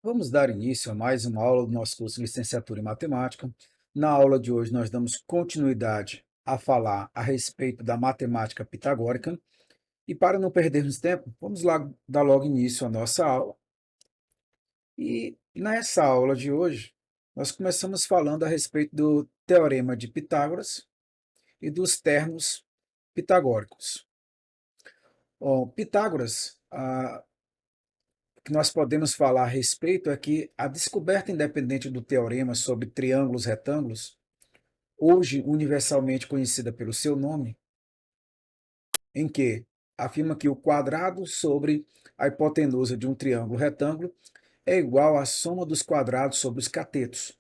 Vamos dar início a mais uma aula do nosso curso de Licenciatura em Matemática. Na aula de hoje, nós damos continuidade a falar a respeito da matemática pitagórica. E para não perdermos tempo, vamos lá dar logo início à nossa aula. E nessa aula de hoje, nós começamos falando a respeito do Teorema de Pitágoras e dos termos pitagóricos. Bom, Pitágoras, o que nós podemos falar a respeito é que a descoberta independente do teorema sobre triângulos retângulos, hoje universalmente conhecida pelo seu nome, em que afirma que o quadrado sobre a hipotenusa de um triângulo retângulo é igual à soma dos quadrados sobre os catetos.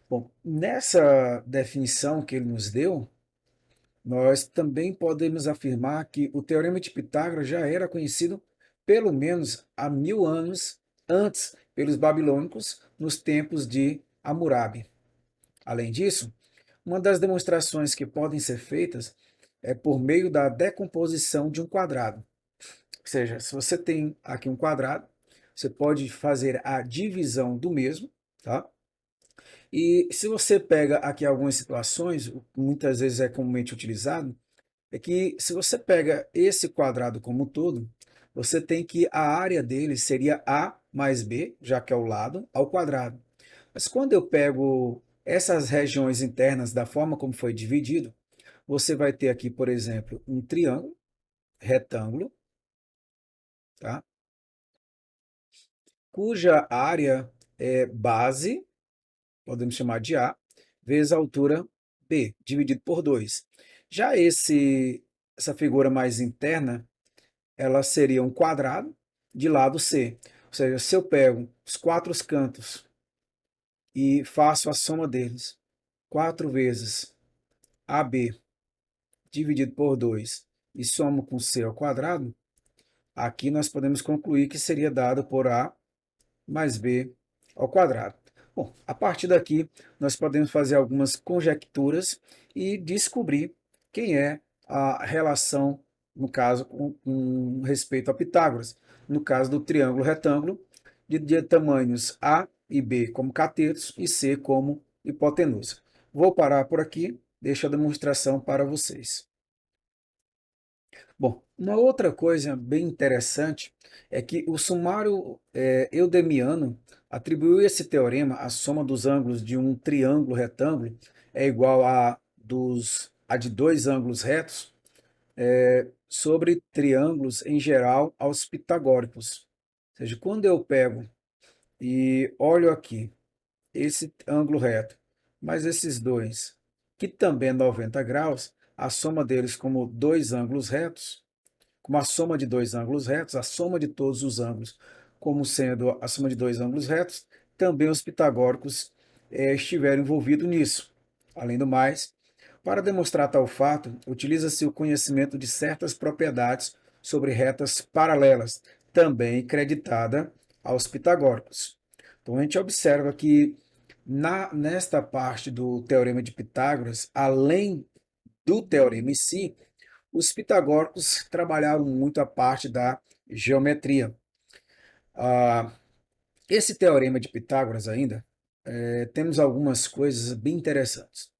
Bom, nessa definição que ele nos deu, nós também podemos afirmar que o Teorema de Pitágoras já era conhecido pelo menos há 1000 anos antes pelos babilônicos, nos tempos de Hammurabi. Além disso, uma das demonstrações que podem ser feitas é por meio da decomposição de um quadrado. Ou seja, se você tem aqui um quadrado, você pode fazer a divisão do mesmo, tá? E se você pega aqui algumas situações, muitas vezes é comumente utilizado, é que se você pega esse quadrado como um todo, você tem que a área dele seria A mais B, já que é o lado, ao quadrado. Mas quando eu pego essas regiões internas da forma como foi dividido, você vai ter aqui, por exemplo, um triângulo retângulo, tá? Cuja área é base, podemos chamar de A, vezes a altura B, dividido por 2. Já essa figura mais interna, ela seria um quadrado de lado C. Ou seja, se eu pego os quatro cantos e faço a soma deles, 4 vezes AB dividido por 2 e somo com C ao quadrado, aqui nós podemos concluir que seria dado por A mais B ao quadrado. Bom, a partir daqui, nós podemos fazer algumas conjecturas e descobrir quem é a relação, no caso, com respeito a Pitágoras. No caso do triângulo retângulo, de tamanhos A e B como catetos e C como hipotenusa. Vou parar por aqui, deixo a demonstração para vocês. Bom, uma outra coisa bem interessante é que o sumário eudemiano atribuiu esse teorema à soma dos ângulos de um triângulo retângulo é igual a de dois ângulos retos sobre triângulos em geral aos pitagóricos. Ou seja, quando eu pego e olho aqui esse ângulo reto, mais esses dois, que também é 90 graus, a soma deles como dois ângulos retos, como a soma de dois ângulos retos, a soma de todos os ângulos, como sendo a soma de dois ângulos retos, também os pitagóricos estiveram envolvidos nisso. Além do mais, para demonstrar tal fato, utiliza-se o conhecimento de certas propriedades sobre retas paralelas, também creditada aos pitagóricos. Então a gente observa que nesta parte do Teorema de Pitágoras, além do teorema em si, os pitagóricos trabalharam muito a parte da geometria. Ah, esse teorema de Pitágoras ainda, temos algumas coisas bem interessantes.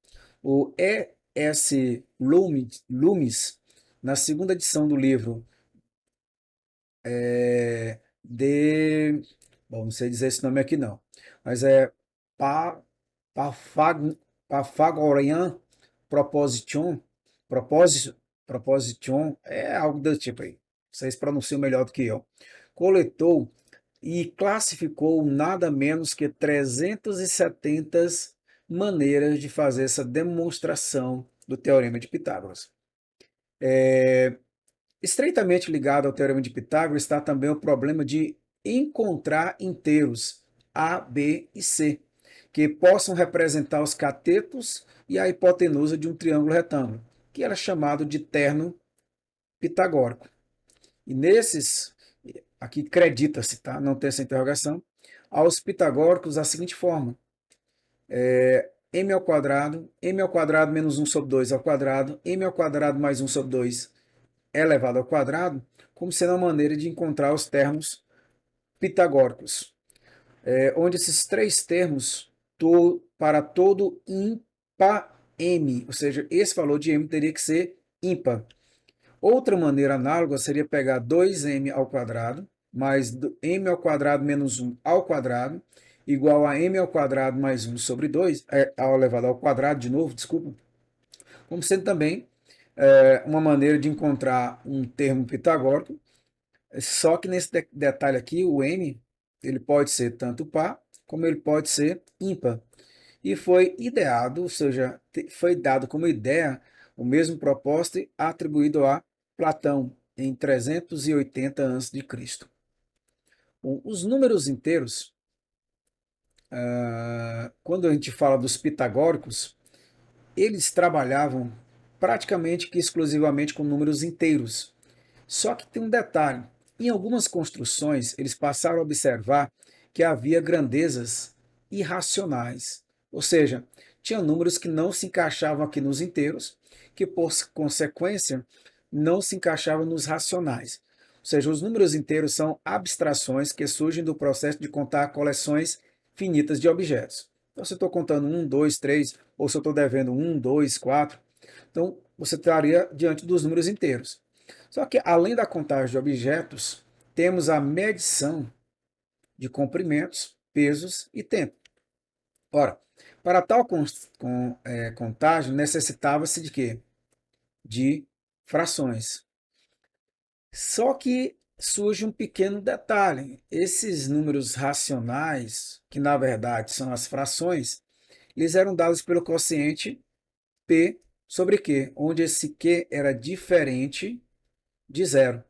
O E.S. Loomis, na segunda edição do livro de... Bom, não sei dizer esse nome aqui não, mas é Pa, Pafag, Pythagorean Proposition, propósito, proposition, é algo do tipo aí. Vocês pronunciam melhor do que eu. Coletou e classificou nada menos que 370 maneiras de fazer essa demonstração do Teorema de Pitágoras. Estreitamente ligado ao Teorema de Pitágoras está também o problema de encontrar inteiros A, B e C, que possam representar os catetos e a hipotenusa de um triângulo retângulo, que era chamado de terno pitagórico. E nesses, aqui acredita-se, tá? Não tem essa interrogação, aos pitagóricos da seguinte forma: m ao quadrado menos 1 sobre 2 ao quadrado, m ao quadrado mais 1 sobre 2 elevado ao quadrado, como sendo a maneira de encontrar os termos pitagóricos. onde esses três termos para todo ímpar m, ou seja, esse valor de m teria que ser ímpar. Outra maneira análoga seria pegar 2m ao quadrado mais m ao quadrado menos 1 ao quadrado igual a m ao quadrado mais 1 sobre 2, ao elevado ao quadrado de novo, desculpa, como sendo também uma maneira de encontrar um termo pitagórico, só que nesse detalhe aqui, o m ele pode ser tanto par, como ele pode ser ímpar. E foi ideado, ou seja, foi dado como ideia o mesmo propósito atribuído a Platão em 380 a.C. Bom, os números inteiros, quando a gente fala dos pitagóricos, eles trabalhavam praticamente que exclusivamente com números inteiros. Só que tem um detalhe: em algumas construções, eles passaram a observar que havia grandezas irracionais, ou seja, tinha números que não se encaixavam aqui nos inteiros, que por consequência não se encaixavam nos racionais. Ou seja, os números inteiros são abstrações que surgem do processo de contar coleções finitas de objetos. Então, se eu estou contando 1, 2, 3, ou se eu estou devendo 1, 2, 4, então você estaria diante dos números inteiros. Só que, além da contagem de objetos, temos a medição de comprimentos, pesos e tempo. Ora, para tal contagem, necessitava-se de quê? De frações. Só que surge um pequeno detalhe. Esses números racionais, que na verdade são as frações, eles eram dados pelo quociente P sobre Q, onde esse Q era diferente de zero,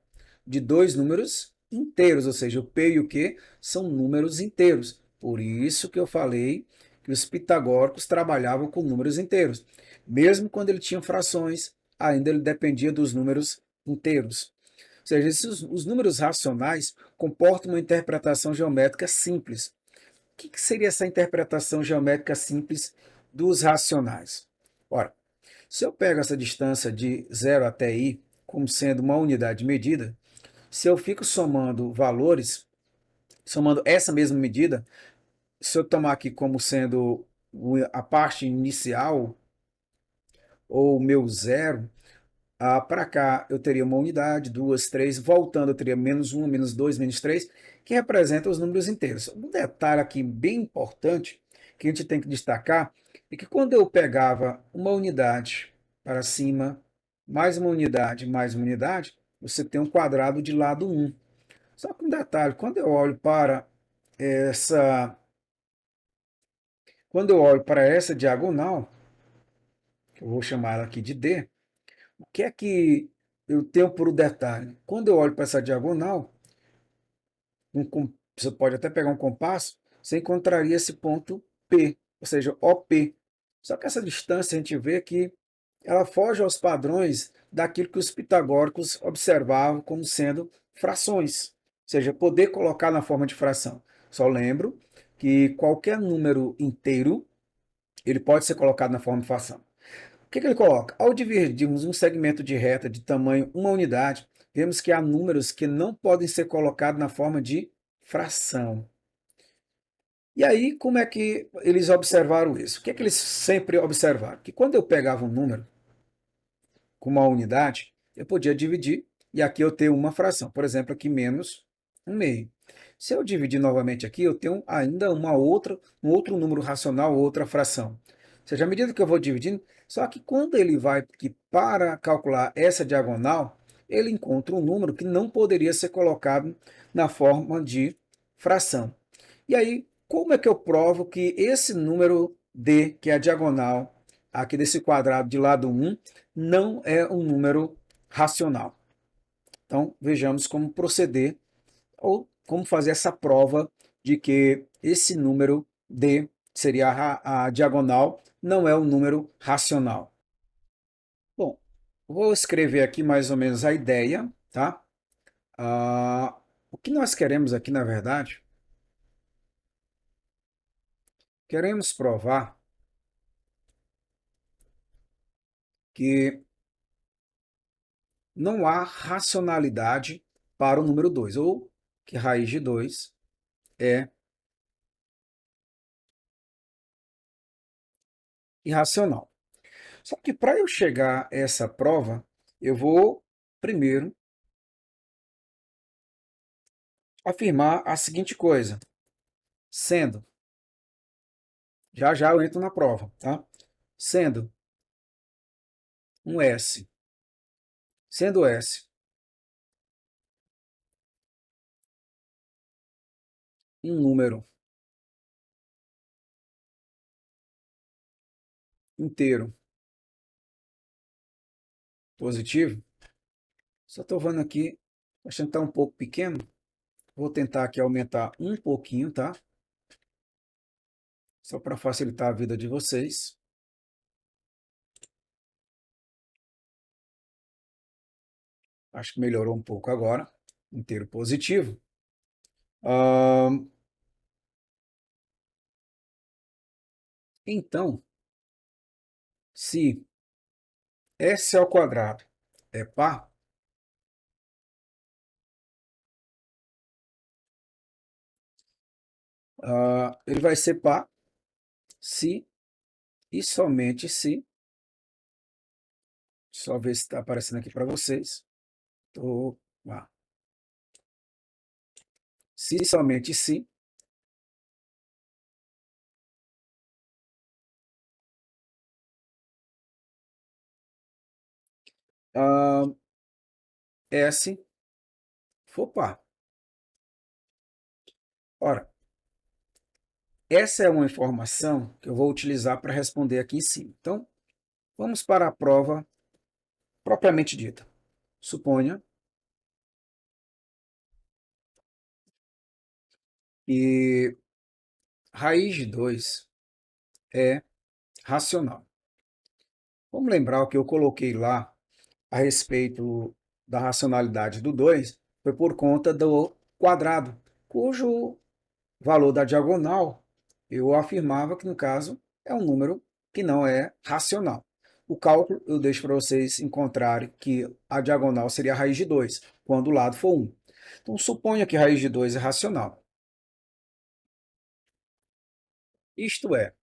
de dois números inteiros, ou seja, o P e o Q são números inteiros. Por isso que eu falei que os pitagóricos trabalhavam com números inteiros. Mesmo quando ele tinha frações, ainda ele dependia dos números inteiros. Ou seja, os números racionais comportam uma interpretação geométrica simples. O que seria essa interpretação geométrica simples dos racionais? Ora, se eu pego essa distância de 0 até i como sendo uma unidade de medida, se eu fico somando valores, somando essa mesma medida, se eu tomar aqui como sendo a parte inicial ou o meu zero, para cá eu teria uma unidade, duas, três, voltando eu teria menos um, menos dois, menos três, que representa os números inteiros. Um detalhe aqui bem importante que a gente tem que destacar é que quando eu pegava uma unidade para cima, mais uma unidade, você tem um quadrado de lado um. Só que um detalhe, essa, quando eu olho para essa diagonal, que eu vou chamar ela aqui de D, o que é que eu tenho por detalhe? Quando eu olho para essa diagonal, você pode até pegar um compasso, você encontraria esse ponto P, ou seja, OP. Só que essa distância a gente vê que ela foge aos padrões daquilo que os pitagóricos observavam como sendo frações, ou seja, poder colocar na forma de fração. Só lembro que qualquer número inteiro ele pode ser colocado na forma de fração. O que ele coloca? Ao dividirmos um segmento de reta de tamanho uma unidade, vemos que há números que não podem ser colocados na forma de fração. E aí, como é que eles observaram isso? O que é que eles sempre observaram? Que quando eu pegava um número com uma unidade, eu podia dividir, e aqui eu tenho uma fração. Por exemplo, aqui menos um meio. Se eu dividir novamente aqui, eu tenho ainda um outro número racional, outra fração. Ou seja, à medida que eu vou dividindo, só que quando ele vai que para calcular essa diagonal, ele encontra um número que não poderia ser colocado na forma de fração. E aí, como é que eu provo que esse número D, que é a diagonal aqui desse quadrado de lado um, não é um número racional? Então, vejamos como proceder ou como fazer essa prova de que esse número D, seria a diagonal, não é um número racional. Bom, vou escrever aqui mais ou menos a ideia, tá? O que nós queremos aqui, na verdade, queremos provar que não há racionalidade para o número 2, ou que raiz de 2 é irracional. Só que para eu chegar a essa prova, eu vou primeiro afirmar a seguinte coisa, sendo, já já eu entro na prova, tá? Sendo um S, sendo S um número inteiro positivo, só estou vendo aqui, achando que está um pouco pequeno, vou tentar aqui aumentar um pouquinho, tá? Só para facilitar a vida de vocês. Acho que melhorou um pouco agora. Inteiro positivo. Então, se S ao quadrado é par, ele vai ser par se e somente se, só ver se está aparecendo aqui para vocês. Lá. Se e somente se S for par. Ora, essa é uma informação que eu vou utilizar para responder aqui em cima. Então, vamos para a prova propriamente dita. Suponha que raiz de 2 é racional. Vamos lembrar o que eu coloquei lá a respeito da racionalidade do 2 foi por conta do quadrado, cujo valor da diagonal eu afirmava que, no caso, é um número que não é racional. O cálculo eu deixo para vocês encontrarem que a diagonal seria a raiz de 2, quando o lado for 1. Então, suponha que a raiz de 2 é racional. Isto é,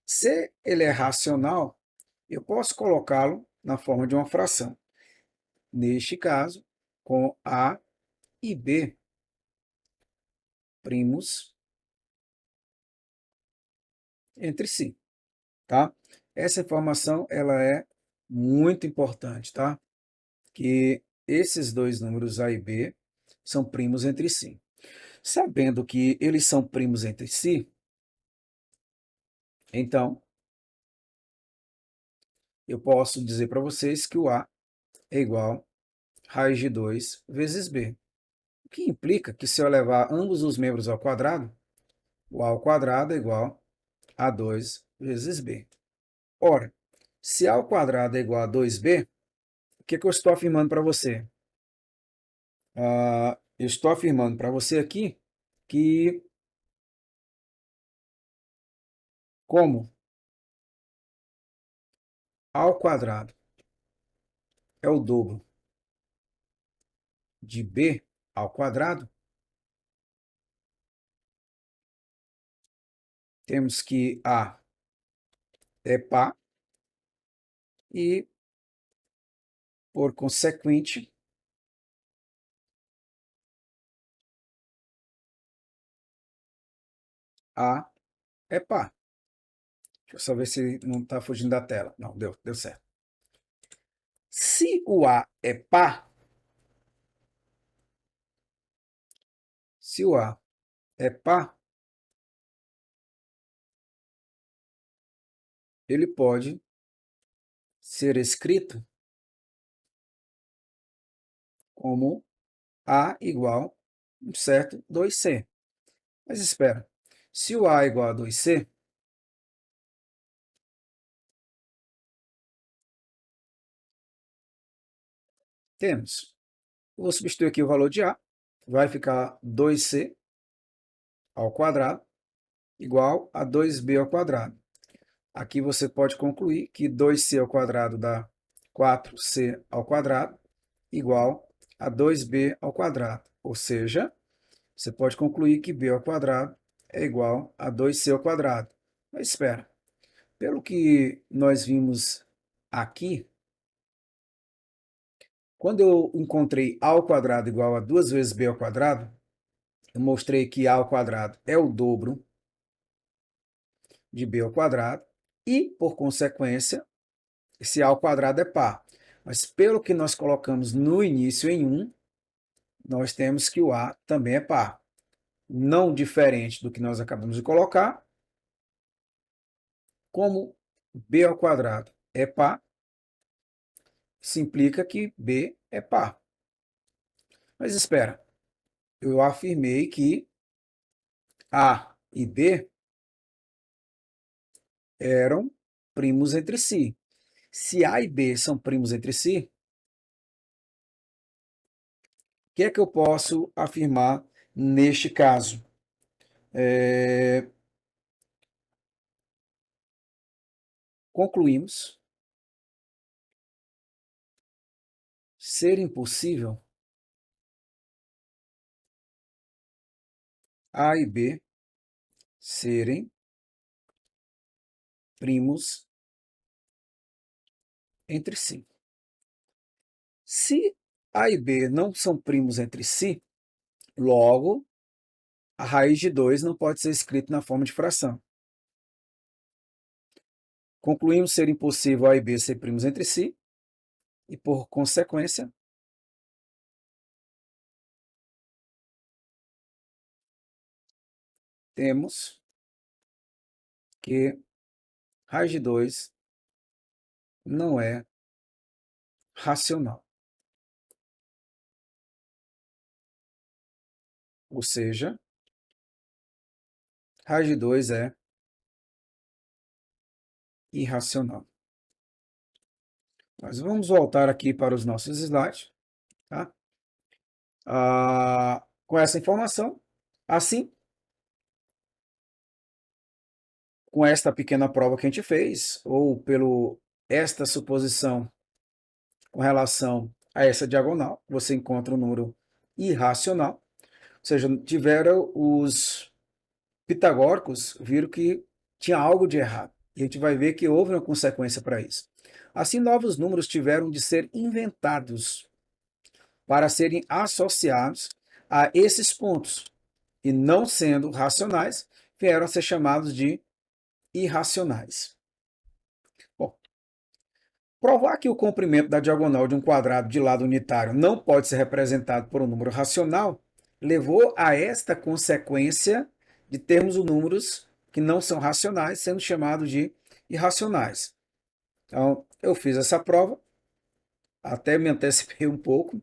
se ele é racional, eu posso colocá-lo na forma de uma fração. Neste caso, com A e B primos entre si, tá? Essa informação ela é muito importante, tá? Que esses dois números A e B são primos entre si. Sabendo que eles são primos entre si, então eu posso dizer para vocês que o A é igual a raiz de 2 vezes B. O que implica que se eu levar ambos os membros ao quadrado, o A ao quadrado é igual a 2 vezes B. Ora, se A ao quadrado é igual a 2B, o que eu estou afirmando para você? Eu estou afirmando para você aqui que, como A ao quadrado é o dobro de B ao quadrado, temos que A é par e, por consequente, A é par. Deixa eu só ver se não está fugindo da tela. Não, deu certo. Se o A é par, se o A é par, ele pode ser escrito como A igual um certo 2C. Mas espera, se o A é igual a 2C, temos, eu vou substituir aqui o valor de A, vai ficar 2C ao quadrado igual a 2B ao quadrado. Aqui você pode concluir que 2C ao quadrado dá 4C ao quadrado igual a 2B ao quadrado. Ou seja, você pode concluir que B ao quadrado é igual a 2C ao quadrado. Mas espera, Pelo que nós vimos aqui, quando eu encontrei a ao quadrado igual a 2 vezes b ao quadrado, eu mostrei que a ao quadrado é o dobro de b ao quadrado e, por consequência, esse a ao quadrado é par. Mas pelo que nós colocamos no início em 1, nós temos que o a também é par. Não diferente do que nós acabamos de colocar, como b ao quadrado é par, isso implica que b é par. Mas espera, eu afirmei que a e b eram primos entre si. Se a e b são primos entre si, o que é que eu posso afirmar neste caso? Concluímos ser impossível a e b serem primos entre si. Se a e b não são primos entre si, logo, a raiz de 2 não pode ser escrita na forma de fração. Concluímos ser impossível a e b ser primos entre si, e por consequência, temos que raiz de 2 não é racional. Ou seja, raiz de 2 é irracional. Mas vamos voltar aqui para os nossos slides, tá? Com essa informação, assim, com esta pequena prova que a gente fez, ou pelo esta suposição com relação a essa diagonal, você encontra um número irracional, ou seja, tiveram os pitagóricos viram que tinha algo de errado. E a gente vai ver que houve uma consequência para isso. Assim, novos números tiveram de ser inventados para serem associados a esses pontos, e não sendo racionais, vieram a ser chamados de irracionais. Bom, provar que o comprimento da diagonal de um quadrado de lado unitário não pode ser representado por um número racional levou a esta consequência de termos os números que não são racionais sendo chamados de irracionais. Então, eu fiz essa prova, até me antecipei um pouco,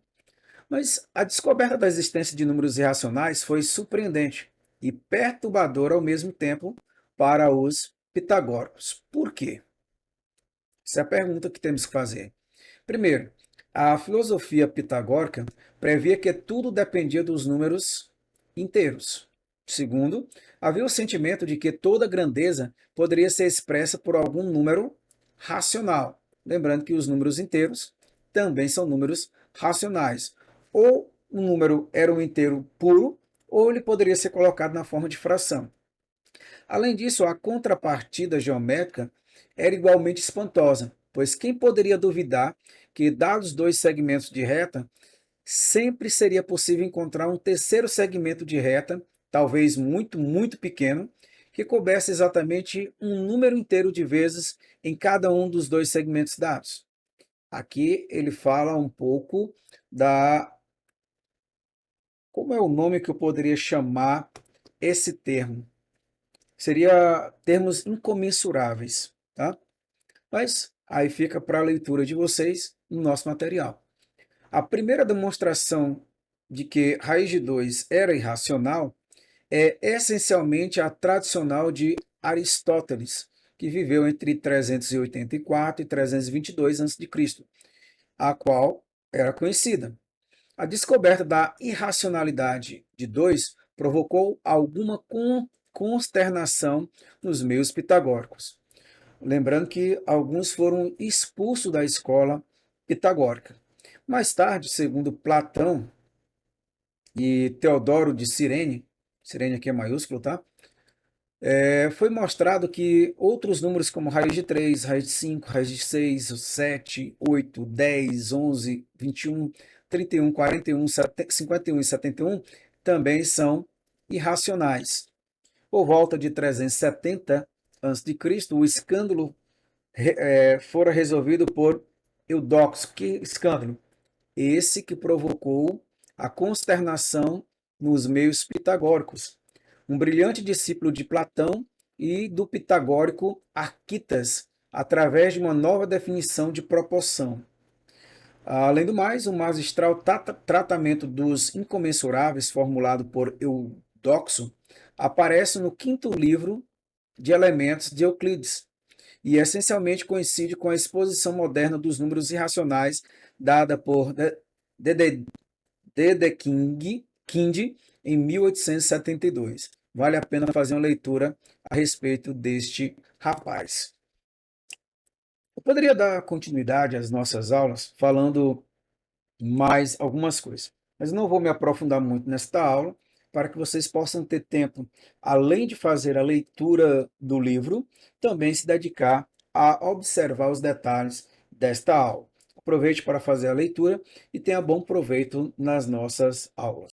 mas a descoberta da existência de números irracionais foi surpreendente e perturbadora ao mesmo tempo para os pitagóricos. Por quê? Essa é a pergunta que temos que fazer. Primeiro, a filosofia pitagórica previa que tudo dependia dos números inteiros. Segundo, havia o sentimento de que toda grandeza poderia ser expressa por algum número racional. Lembrando que os números inteiros também são números racionais. Ou um número era um inteiro puro, ou ele poderia ser colocado na forma de fração. Além disso, a contrapartida geométrica era igualmente espantosa, pois quem poderia duvidar que, dados dois segmentos de reta, sempre seria possível encontrar um terceiro segmento de reta, talvez muito, muito pequeno, que coubesse exatamente um número inteiro de vezes em cada um dos dois segmentos dados. Aqui ele fala um pouco da... Como é o nome que eu poderia chamar esse termo? Seria termos incomensuráveis, tá? Mas aí fica para a leitura de vocês no nosso material. A primeira demonstração de que raiz de 2 era irracional é essencialmente a tradicional de Aristóteles, que viveu entre 384 e 322 a.C., a qual era conhecida. A descoberta da irracionalidade de 2 provocou alguma consternação nos meios pitagóricos. Lembrando que alguns foram expulsos da escola pitagórica. Mais tarde, segundo Platão e Teodoro de Cirene, Cirene aqui é maiúsculo, tá? Foi mostrado que outros números como raiz de 3, raiz de 5, raiz de 6, 7, 8, 10, 11, 21, 31, 41, 51 e 71 também são irracionais. Por volta de 370 a.C., o escândalo fora resolvido por Eudoxo. Que escândalo? Esse que provocou a consternação nos meios pitagóricos. Um brilhante discípulo de Platão e do pitagórico Arquitas, através de uma nova definição de proporção. Além do mais, o magistral tratamento dos incomensuráveis, formulado por Eudoxo, aparece no quinto livro de Elementos de Euclides, e essencialmente coincide com a exposição moderna dos números irracionais dada por Dedekind em 1872. Vale a pena fazer uma leitura a respeito deste rapaz. Eu poderia dar continuidade às nossas aulas falando mais algumas coisas, mas não vou me aprofundar muito nesta aula para que vocês possam ter tempo, além de fazer a leitura do livro, também se dedicar a observar os detalhes desta aula. Aproveite para fazer a leitura e tenha bom proveito nas nossas aulas.